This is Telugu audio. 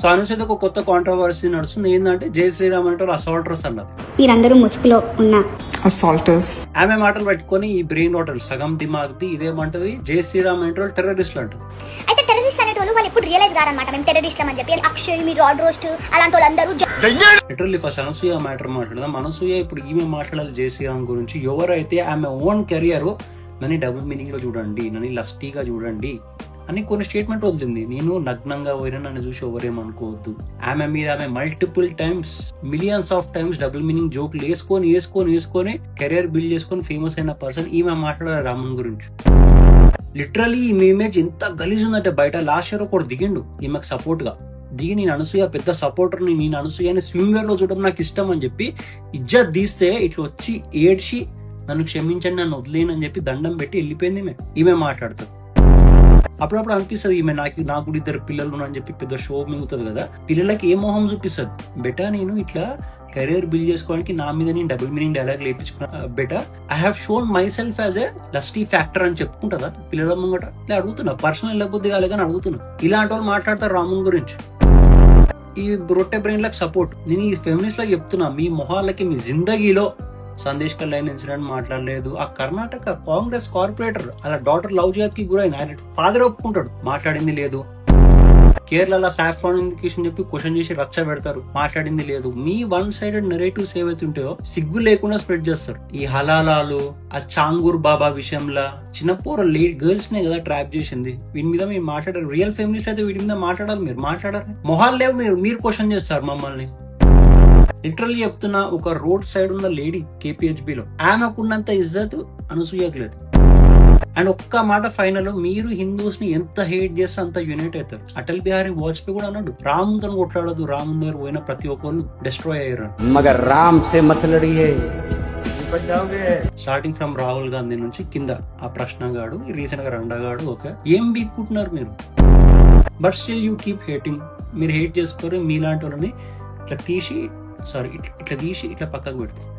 సో అనసూయ ఒక కొత్త కాంట్రవర్సీ నడుస్తుంది. ఏంటంటే జై శ్రీరామ్ అంటే అసాల్టర్స్ అన్నది. మీరందరూ ముసుగులో ఉన్న అసాల్టర్స్. ఆమె మాటలు పెట్టుకొని ఈ బ్రెయిన్ వాటర్ సగం దిమాగ్ది ఇదేమంటది, జై శ్రీరామ్ అంటే టెర్రరిస్టులు అంటది. అయితే టెర్రరిస్ట్ అనేటోళ్ళు వాళ్ళు ఎప్పుడు రియలైజ్ కారనమాట మేము టెర్రరిస్టులు అని చెప్పి. అక్షయ్, మీ రాడ్ రోస్ట్ అలాంటి వాళ్ళందరూ లిటరల్లీ ఫస్ట్ అనసూయ మ్యాటర్ మాట్లాడదాం. అనసూయ ఇప్పుడు ఈమె మాట్లాడాలి జై శ్రీరామ్ గురించి. ఎవరైతే ఆమె ఓన్ కెరియర్ నన్ను డబుల్ మీనింగ్ లో చూడండి, నన్ను లస్టీగా చూడండి అని కొన్ని స్టేట్మెంట్ వదిలింది. నేను నగ్నంగా పోయినా నన్ను చూసి ఎవరేమనుకోవద్దు. ఆమె మీద ఆమె multiple times, millions of times double meaning జోక్లు వేసుకొని కెరియర్ బిల్డ్ చేసుకొని ఫేమస్ అయిన పర్సన్ ఈమె మాట్లాడారు రామన్ గురించి. లిటరలీ ఈమె ఇమేజ్ ఎంత గలీజ్ ఉందంటే బయట లాస్ట్ ఇయర్ ఒకటి దిగిండు ఈమెకు సపోర్ట్ గా దిగి, నేను అనసూయ పెద్ద సపోర్టర్ని, నేను అనసూయని స్విమ్ వేర్ లో చూడడం నాకు ఇష్టం అని చెప్పి ఇజ్జత్ తీస్తే ఇట్లా వచ్చి ఏడ్చి నన్ను క్షమించండి, నన్ను వదిలేనని చెప్పి దండం పెట్టి వెళ్ళిపోయింది ఈమె మాట్లాడుతుంది. అప్పుడప్పుడు అనిపిస్తుంది ఈమె నాకు కూడా 2 పిల్లలు అని చెప్పి పెద్ద షో మిగుతుంది కదా, పిల్లలకి ఏ మొహం చూపిస్తుంది. బెటా నేను ఇట్లా కెరీర్ బిల్డ్ చేసుకోవడానికి నా మీద నేను డబుల్ మీనింగ్ డైలాగ్ లేపించుకున్నా. బెటా I have shown myself as a lusty factor అని చెప్పుకుంటుందా పిల్లల ముంగట? ఇలా అడుగుతున్నా, పర్సనల్ లేకపోతే కాలేదని అడుగుతున్నా. ఇలాంటి వాళ్ళు మాట్లాడతారు రామున్ గురించి. ఈ రొట్టె బ్రెయిన్ లకు సపోర్ట్. నేను ఈ ఫెమినిస్ట్ లకు చెప్తున్నా, మీ మొహాలకి మీ జిందగీలో సందేశ్ కళ్యాణ్ ఇన్సిడెంట్ మాట్లాడలేదు. ఆ కర్ణాటక కాంగ్రెస్ కార్పొరేటర్ అలా డాటర్ లవ్ జిహాద్ కి గురైన ఆయన ఫాదర్ ఒప్పుకుంటాడు, మాట్లాడింది లేదు. కేరళలో సాఫ్రాన్ ఇండికేషన్ చెప్పి క్వశ్చన్ చేసి రచ్చ పెడతారు, మాట్లాడింది లేదు. మీ వన్ సైడెడ్ నెరేటివ్స్ ఏవైతే ఉంటాయో సిగ్గు లేకుండా స్ప్రెడ్ చేస్తారు. ఈ హలాలాలు, ఆ చాంగూర్ బాబా విషయంలో చిన్నపోర గర్ల్స్ నే కదా ట్రాప్ చేసింది. వీటి మీద మీరు మాట్లాడారు. రియల్ ఫెమినిస్ట్ అయితే వీటి మీద మాట్లాడాలి. మీరు మాట్లాడారు, మొహాలు లేవు, మీరు క్వశ్చన్ చేస్తారు మమ్మల్ని. లిటరల్లీ చెప్తున్నా, ఒక రోడ్ సైడ్ ఉన్న లేడీ కేపీహెచ్బిలో ఆమెకున్నంత ఇజ్జత్ అనసూయకు లేదు. అండ్ ఒక్క మాట ఫైనల్, మీరు హిందూస్ ని ఎంత హేట్ చేస్తే అంత యూనిట్ అవుతారు. అటల్ బిహారీ వాజ్పేయి కూడా అన్నాడు, రాముతో కొట్లాడదు, రాము దగ్గర పోయిన ప్రతి ఒక్కరు డిస్ట్రాయ్ అయ్యారు. స్టార్టింగ్ ఫ్రమ్ రాహుల్ గాంధీ నుంచి కింద ఆ ప్రశ్నగాడు, రీసెంట్ గా రండగాడు, ఓకే ఏం బీక్కుంటున్నారు మీరు? But still you keep hating. మీరు హేట్ చేసుకోరు, మీలాంటి వాళ్ళని ఇట్లా తీసి పక్కకు పెడతారు.